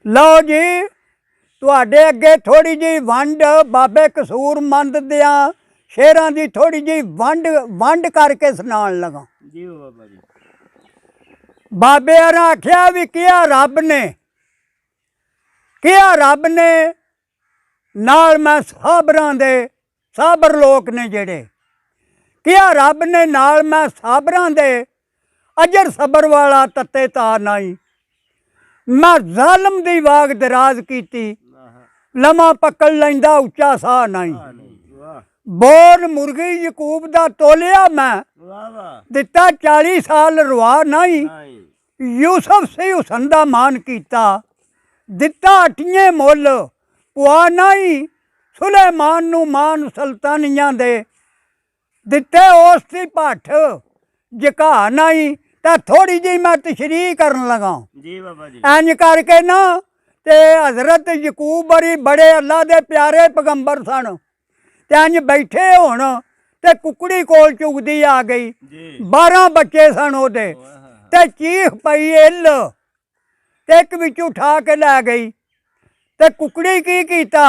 लो जी तुहाडे अगे थोड़ी जी वंड बाबे कसूरमंद दियां शेरां दी थोड़ी जी वंड करके सुनान लगा जी बाबा जी। बाबे ने आख्या भी किया रब ने नाल मैं साबरां दे साबर लोग ने जेड़े किया रब ने नाल मैं साबरां दे अजर सबर वाला तत्ते ता नाई मैं जालम दी वाग दराज कीती लमा पकड़ लैंदा उच्चा साह नाई बोल मुर्गी यकूब दा तोलिया मैं दिता 40 साल रुआ नाई यूसुफ से हुसन दा मान कीता दिता अठिये मुल पुआ नाई सुलेमान नू मान सुल्तानियां दे दिते उस दी भट्ठ जका नाई तां थोड़ी जी मैं तशरीह करन लगा जी बाबा जी। इंज करके ना ते हजरत यकूब बड़ी बड़े अल्लाह दे प्यारे पैगंबर सन ते इंज बैठे होण ते कुकड़ी कोल चुगदी आ गई 12 बच्चे सन ओदे ते चीख पई इल ते एक विच उठा के लै गई ते कुकड़ी की कीता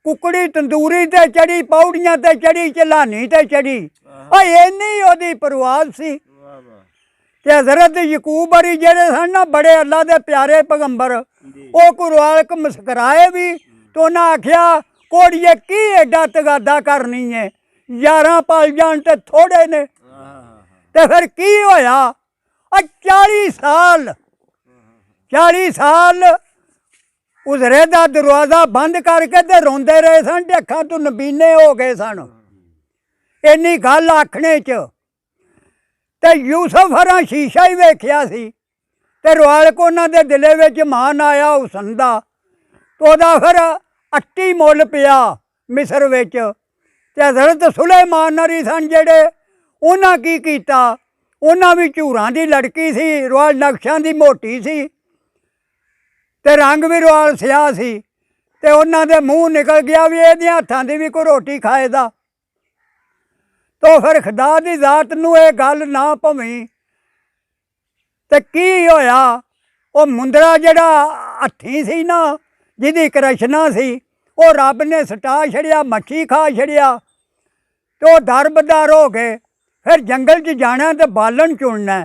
कुकड़ी तंदूरी ते चढ़ी पौड़ियां ते चढ़ी चलानी ते चढ़ी इन्नी ओदी परवाज सी ते हजरत यकूब अरी जेड़े सन ना बड़े अल्लाह दे प्यारे पैगंबर वो कुरवालक मुस्कराए भी तो उन्हें आख्या कोड़िए की एडा तगादा करनी है 11 पल जान ते थोड़े ने ते फिर की होया 40 साल उजरे दा दरवाजा बंद करके ते रोंदे रहे सन ते अखां तो नबीने हो गए सन इन्नी गल आखने च ते यूसुफ हरां शीशा ही वेख्या सी ते रुआलक उन्हां दे दिले विच मान आया हुसन दा तो ओदा फिर अट्टी मुल पिया मिस्र विच ते हजरत सुलेमान हरी सन जेड़े उन्हां की कीता उन्हां भी झूरां दी लड़की सी रुआल नक्शां दी मोटी सी ते रंग भी रुआल स्याह सी ते उन्हां दे मूँह निकल गया भी इहदे हत्थां दी भी कोई रोटी खाएदा तो फिर खुदा दी जात नूं ये गल ना भवी ते की होया वो मुंदरा जेड़ा हत्थी सी ना जिहदी कृष्णा सी वो रब ने सटा छड़िया मच्छी खा छड़िया तो दरबदर हो गए फिर जंगल च जाना ते बालन चुनना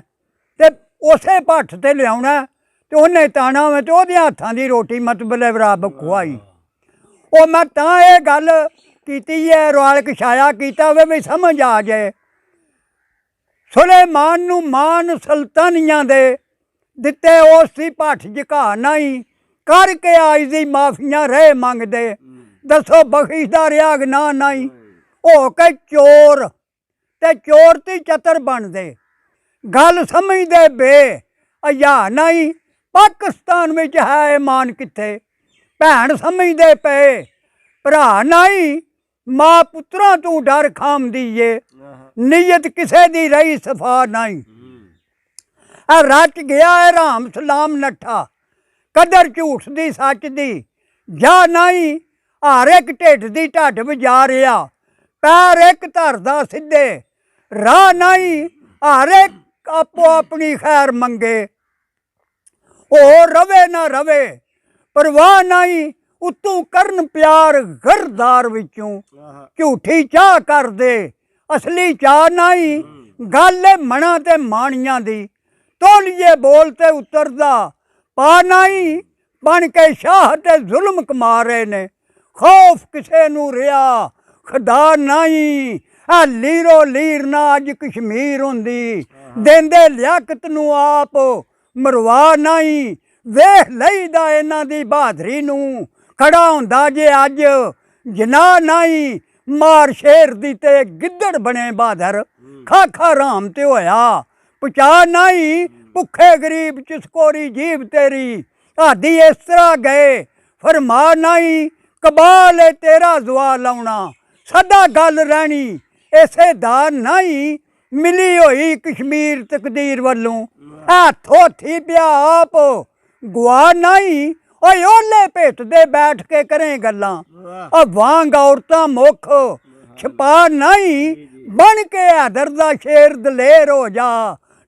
ते उसे भट्ठ ते लियाना ते उन्हें ताना में तो ओहदे हत्थां दी रोटी मतलब रब खुआई वो मैं तां ये गल कीती है रुआलक छाया कीता वे भी समझ आ जाए सुलेमान नू मान सुल्तानियां दे दिते उस दी भट्ठ झका नहीं करके आज दी माफियां रहे मंगदे दसो बख्शिशदा रहा ना नहीं हो के चोर ते चोर ती चतर बनदे गल समझदे बे अया नहीं पाकिस्तान में है ईमान किथे भैन समझदे पे भरा नहीं माँ पुत्रा तू डर खामदी है नीयत किसे दी रही सफा नहीं रच गया है राम सलाम नठा कदर झूठ दी सच दी जा नहीं हर एक ढिड दी ढड वजा रहा पैर एक धरदा सीधे राह नहीं हर एक आपो अपनी खैर मंगे ओ रवे ना रवे परवाह नहीं उतू करन प्यार गरदार विचों झूठी चाह कर दे असली चाह नहीं गल मना ते माणियां दी तोलिए बोल ते उतरदा पा नहीं बन के शाह ते जुल्म कमा रहे ने खौफ किसे नू रिया खुदा नहीं लीरो लीर ना अज कश्मीर होंदी देंदे लियाकत नू आप मरवा नहीं वेख लईदा इन्हां दी बहादरी नू खड़ा हुंदा जे अज जना नहीं मार शेर दी ते गिद्दड़ बने बहादर खाखा राम ते होया पुचा नहीं भुखे गरीब चिसकोरी जीव तेरी आदि इस तरह गए फरमा नहीं कबाल है तेरा जुआ लाउना सदा गल रहनी इसे दार नहीं मिली हुई कश्मीर तकदीर वालों हथों हथी पिया आप गुआ नहीं ओले भेट दे बैठ के करें गल्लां वांग औरतां मुख छपा नहीं बन के हैदर दा शेर दलेर हो जा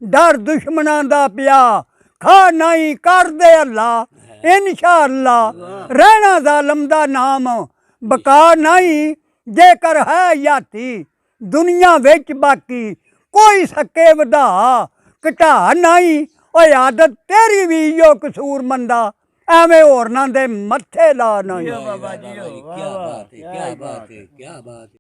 डर दुश्मनां दा पिया खा नहीं कर दे अल्लाह ਇਨਸ਼ਾਅੱਲਾ ਰਹਿਣਾ ਜ਼ਾਲਮ ਦਾ ਨਾਮ ਬਕਾ ਨਹੀਂ ਜੇਕਰ ਹੈ ਯਾਤੀ ਦੁਨੀਆ ਵਿੱਚ ਬਾਕੀ ਕੋਈ ਸਕੇ ਵਧਾ ਘਟਾ ਨਹੀਂ ਓਏ ਆਦਤ ਤੇਰੀ ਵੀ ਜੋ ਕਸੂਰ ਮੰਦਾ ਐਵੇਂ ਹੋਰਨਾਂ ਦੇ ਮੱਥੇ ਲਾ ਨਹੀਂ बाबा जी क्या बात है, क्या बात है, क्या बात है।